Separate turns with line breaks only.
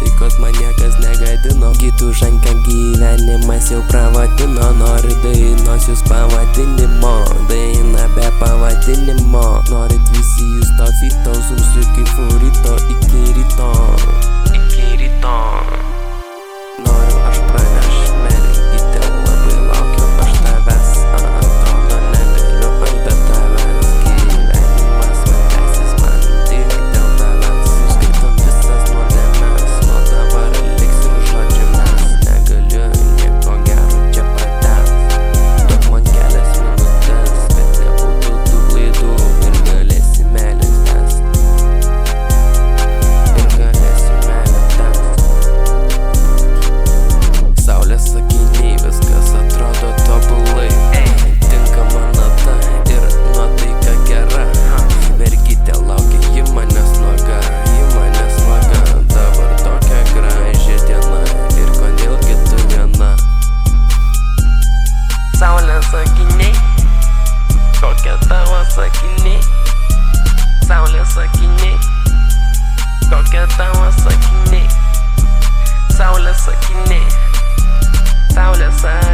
nuotaikos man niekas negadino. Gytų šankę gyvenimas jau pravadino. Noriu dainos jūs pavadinimo, daina be pavadinimo. Norit visi jūs to fito, zumsiu kaip furito iki ryto. Iki ryto. Noriu aš praneš, mergytė, labai laukiu aš tavęs. Atrodo negaliu aš be tavęs. Gyvenimas tęsis man tik dėl tavęs. Skaitom visas nuodėmes, nuo dabar liksim žodžiu mes. Negaliu nieko gero čia pratęst. Duok man kelias minutes, kad nebūtų tų klaidų. Ir galėsim meilės tęst. Ir galėsim meilės tęst. Saulės akiniai, viskas atrodo tobulai. Tinkama nata ir nuotaika gera. Mergytė laukia, ji manęs nuoga, ji manęs nuoga. Dabar tokia graži diena ir kodėlgi tu viena. Saulės akiniai, kokie tavo sakiniai. Saulės akiniai, kokie tavo sakiniai. Saulės akiniai, saulės akiniai.